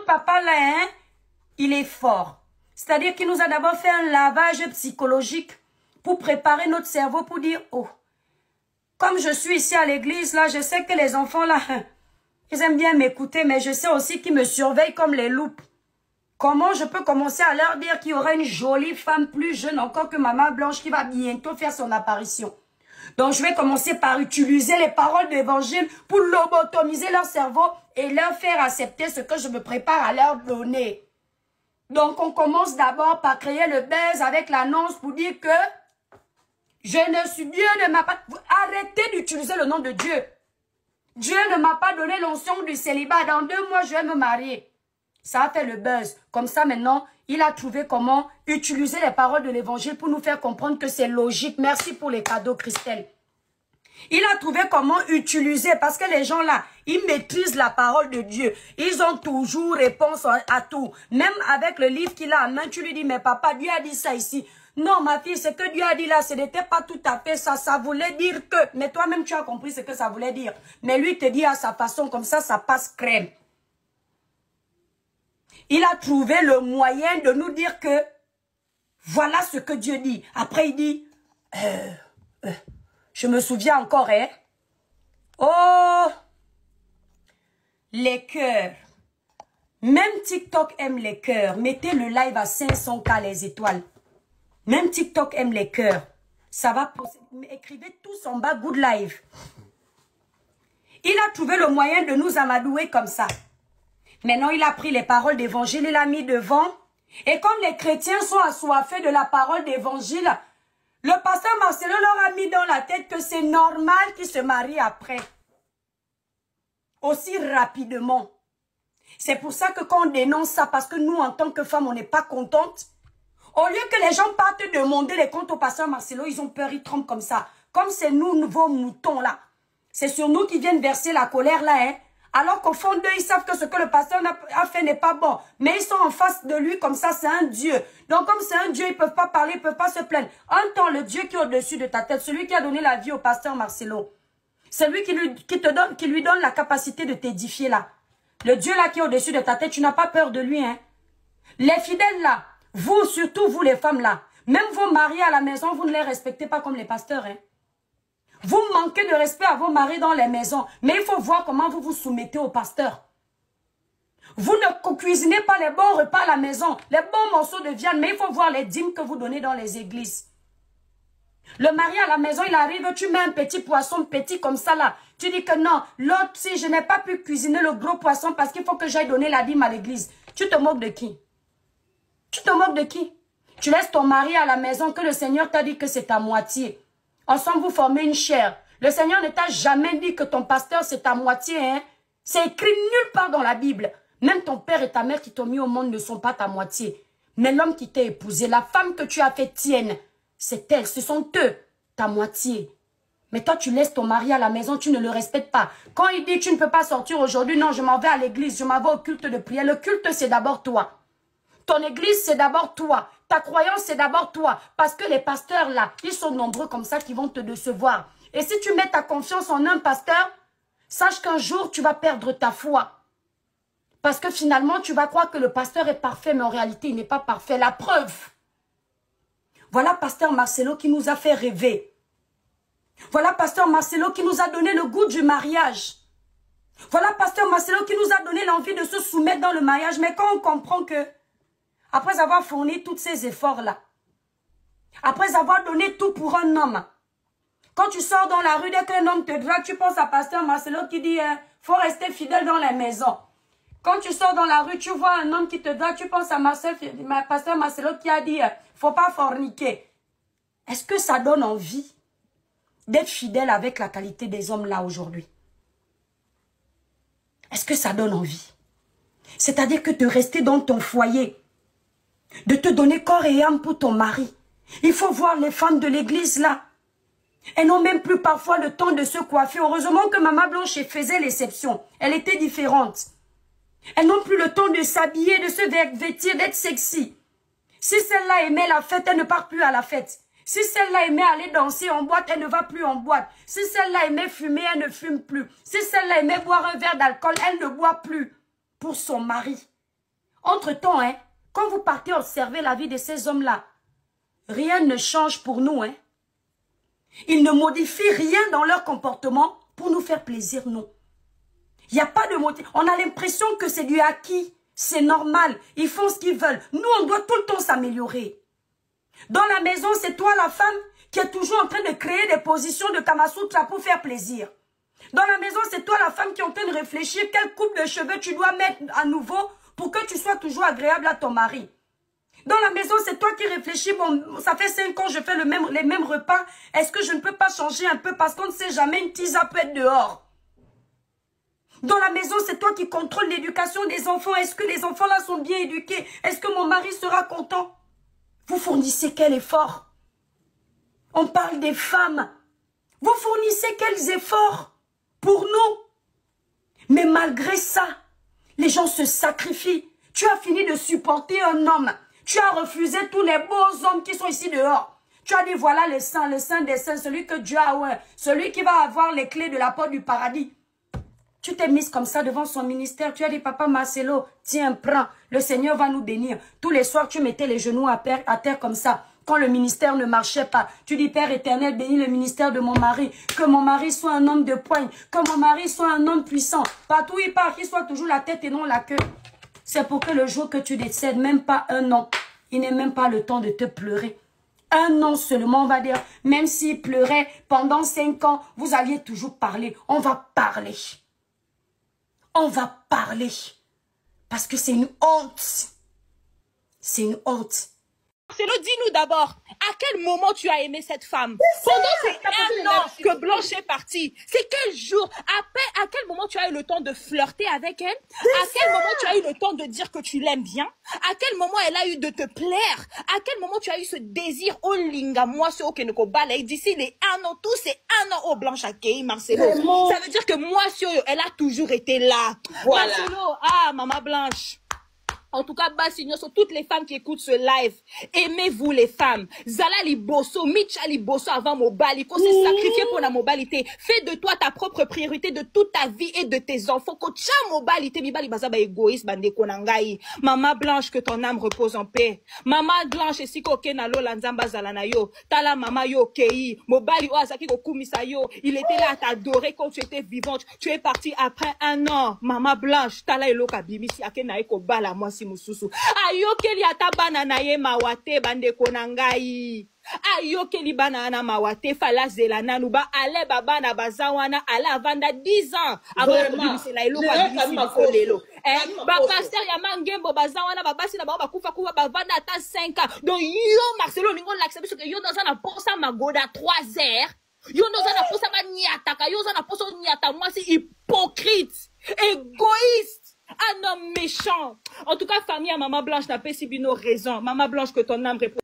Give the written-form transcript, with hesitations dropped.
papa là, hein, il est fort. C'est-à-dire qu'il nous a d'abord fait un lavage psychologique pour préparer notre cerveau pour dire, oh, comme je suis ici à l'église, là, je sais que les enfants là, ils aiment bien m'écouter, mais je sais aussi qu'ils me surveillent comme les loupes. Comment je peux commencer à leur dire qu'il y aura une jolie femme plus jeune encore que Maman Blanche qui va bientôt faire son apparition? Donc, je vais commencer par utiliser les paroles d'évangile pour lobotomiser leur cerveau et leur faire accepter ce que je me prépare à leur donner. Donc, on commence d'abord par créer le buzz avec l'annonce pour dire que je ne suis Dieu ne m'a pas... Arrêtez d'utiliser le nom de Dieu. Dieu ne m'a pas donné l'onction du célibat. Dans 2 mois, je vais me marier. Ça a fait le buzz. Comme ça, maintenant, il a trouvé comment utiliser les paroles de l'évangile pour nous faire comprendre que c'est logique. Merci pour les cadeaux, Christelle. Il a trouvé comment utiliser, parce que les gens là, ils maîtrisent la parole de Dieu. Ils ont toujours réponse à tout. Même avec le livre qu'il a en main, tu lui dis, mais papa, Dieu a dit ça ici. Non, ma fille, ce que Dieu a dit là, ce n'était pas tout à fait ça. Ça voulait dire que... Mais toi-même, tu as compris ce que ça voulait dire. Mais lui te dit à sa façon, comme ça passe crème. Il a trouvé le moyen de nous dire que voilà ce que Dieu dit. Après, il dit, je me souviens encore, hein. Oh, les cœurs. Même TikTok aime les cœurs. Mettez le live à 500K les étoiles. Même TikTok aime les cœurs. Ça va poser. Écrivez tous en bas good live. Il a trouvé le moyen de nous amadouer comme ça. Maintenant, il a pris les paroles d'évangile, il l'a mis devant. Et comme les chrétiens sont assoiffés de la parole d'évangile, le pasteur Marcelo leur a mis dans la tête que c'est normal qu'ils se marient après. Aussi rapidement. C'est pour ça que quand on dénonce ça, parce que nous, en tant que femmes, on n'est pas contentes, au lieu que les gens partent demander les comptes au pasteur Marcelo, ils ont peur, ils tremblent comme ça. Comme c'est nous, nouveaux moutons là. C'est sur nous qu'ils viennent verser la colère là, hein. Alors qu'au fond d'eux, ils savent que ce que le pasteur a fait n'est pas bon. Mais ils sont en face de lui comme ça, c'est un Dieu. Donc comme c'est un Dieu, ils ne peuvent pas parler, ils ne peuvent pas se plaindre. Entends le Dieu qui est au-dessus de ta tête, celui qui a donné la vie au pasteur Marcelo. C'est lui qui lui donne la capacité de t'édifier là. Le Dieu là qui est au-dessus de ta tête, tu n'as pas peur de lui, hein. Les fidèles là, vous, surtout vous les femmes là, même vos maris à la maison, vous ne les respectez pas comme les pasteurs, hein. Vous manquez de respect à vos maris dans les maisons. Mais il faut voir comment vous vous soumettez au pasteur. Vous ne cuisinez pas les bons repas à la maison. Les bons morceaux de viande. Mais il faut voir les dîmes que vous donnez dans les églises. Le mari à la maison, il arrive, tu mets un petit poisson petit comme ça là. Tu dis que non, l'autre, si je n'ai pas pu cuisiner le gros poisson parce qu'il faut que j'aille donner la dîme à l'église. Tu te moques de qui? Tu te moques de qui? Tu laisses ton mari à la maison que le Seigneur t'a dit que c'est à moitié. Ensemble, vous formez une chair. Le Seigneur ne t'a jamais dit que ton pasteur, c'est à moitié. Hein? C'est écrit nulle part dans la Bible. Même ton père et ta mère qui t'ont mis au monde ne sont pas ta moitié. Mais l'homme qui t'a épousé, la femme que tu as fait tienne, c'est elle, ce sont eux, ta moitié. Mais toi, tu laisses ton mari à la maison, tu ne le respectes pas. Quand il dit, tu ne peux pas sortir aujourd'hui, non, je m'en vais à l'église, je m'en vais au culte de prière. Le culte, c'est d'abord toi. Ton église, c'est d'abord toi. Ta croyance, c'est d'abord toi. Parce que les pasteurs, là, ils sont nombreux comme ça qui vont te décevoir. Et si tu mets ta confiance en un pasteur, sache qu'un jour, tu vas perdre ta foi. Parce que finalement, tu vas croire que le pasteur est parfait, mais en réalité, il n'est pas parfait. La preuve. Voilà pasteur Marcelo qui nous a fait rêver. Voilà pasteur Marcelo qui nous a donné le goût du mariage. Voilà pasteur Marcelo qui nous a donné l'envie de se soumettre dans le mariage. Mais quand on comprend que après avoir fourni tous ces efforts-là, après avoir donné tout pour un homme, quand tu sors dans la rue, dès qu'un homme te drague, tu penses à pasteur Marcelo qui dit faut rester fidèle dans les maisons. Quand tu sors dans la rue, tu vois un homme qui te drague, tu penses à pasteur Marcelo qui a dit faut pas forniquer. Est-ce que ça donne envie d'être fidèle avec la qualité des hommes là aujourd'hui? Est-ce que ça donne envie? C'est-à-dire que de rester dans ton foyer, de te donner corps et âme pour ton mari. Il faut voir les femmes de l'église là. Elles n'ont même plus parfois le temps de se coiffer. Heureusement que Maman Blanche faisait l'exception. Elle était différente. Elles n'ont plus le temps de s'habiller, de se vêtir, d'être sexy. Si celle-là aimait la fête, elle ne part plus à la fête. Si celle-là aimait aller danser en boîte, elle ne va plus en boîte. Si celle-là aimait fumer, elle ne fume plus. Si celle-là aimait boire un verre d'alcool, elle ne boit plus pour son mari. Entre-temps, hein, quand vous partez observer la vie de ces hommes-là, rien ne change pour nous. Hein. Ils ne modifient rien dans leur comportement pour nous faire plaisir, non. Il n'y a pas de motif. On a l'impression que c'est du acquis. C'est normal. Ils font ce qu'ils veulent. Nous, on doit tout le temps s'améliorer. Dans la maison, c'est toi la femme qui est toujours en train de créer des positions de Kamasutra pour faire plaisir. Dans la maison, c'est toi la femme qui est en train de réfléchir quelle coupe de cheveux tu dois mettre à nouveau pour que tu sois toujours agréable à ton mari. Dans la maison, c'est toi qui réfléchis, bon, ça fait 5 ans, je fais les mêmes repas. Est-ce que je ne peux pas changer un peu parce qu'on ne sait jamais, une tisa peut être dehors. Dans la maison, c'est toi qui contrôles l'éducation des enfants. Est-ce que les enfants là sont bien éduqués? Est-ce que mon mari sera content? Vous fournissez quel effort? On parle des femmes. Vous fournissez quels efforts pour nous? Mais malgré ça, les gens se sacrifient. Tu as fini de supporter un homme. Tu as refusé tous les beaux hommes qui sont ici dehors. Tu as dit voilà le saint des saints, celui que Dieu a, ouais, celui qui va avoir les clés de la porte du paradis. Tu t'es mise comme ça devant son ministère. Tu as dit, papa Marcelo, tiens, prends. Le Seigneur va nous bénir. Tous les soirs, tu mettais les genoux à terre comme ça. Quand le ministère ne marchait pas, tu dis, Père éternel, bénis le ministère de mon mari. Que mon mari soit un homme de poigne. Que mon mari soit un homme puissant. Partout où il part, qu'il soit toujours la tête et non la queue. C'est pour que le jour que tu décèdes, même pas un an, il n'est même pas le temps de te pleurer. Un an seulement, on va dire, même s'il pleurait pendant 5 ans, vous alliez toujours parler. On va parler. On va parler. Parce que c'est une honte. C'est une honte. Marcelo, dis-nous d'abord, à quel moment tu as aimé cette femme? Pendant ces 1 an que Blanche est partie, c'est quel jour? Après, à quel moment tu as eu le temps de flirter avec elle? À quel moment tu as eu le temps de dire que tu l'aimes bien? À quel moment elle a eu de te plaire? À quel moment tu as eu ce désir? Oh linga, moi, ce Okenoko Balai, d'ici les 1 an, tous ces 1 an, oh Blanche Akei, Marcelo. Ça veut dire que moi, elle a toujours été là. Voilà. Marcelo, ah, Maman Blanche. En tout cas, Bassigno, sur toutes les femmes qui écoutent ce live, aimez-vous les femmes. Zala Liboso, Micha Liboso avant Mobali, qu'on s'est sacrifié pour la mobilité. Fais de toi ta propre priorité de toute ta vie et de tes enfants. Kocha mobilité, Bibali Bazaba égoïste, bande konangai. Maman Blanche, que ton âme repose en paix. Maman Blanche, et si kokenalo lanzamba zalanayo. Tala mama yo kei. Mobali oazaki kokumisa yo. Il était là à t'adorer quand tu étais vivante. Tu es parti après 1 an. Maman Blanche, tala eloka bimisi akenae ko bala moi. Mususu ayokeli ata banana ye mawate bande konangai ayokeli banana mawate fala zela nanu ba ale baba na bazawana ala vanda 10 ans avant de se la elo kwa bisi lelo ba pasteur ya mangembo bazawana babasi na ba bakufa kufa ba vanda ata 5 ans donc yo Marcelo lingo l'accepte que yo dans un posa magoda 3 heures yo dans un posa ba niataka yo dans un posa niata moi c'est hypocrite égoïste. Un homme méchant. En tout cas, famille à Maman Blanche n'a pas si bien raison. Maman Blanche, que ton âme répond.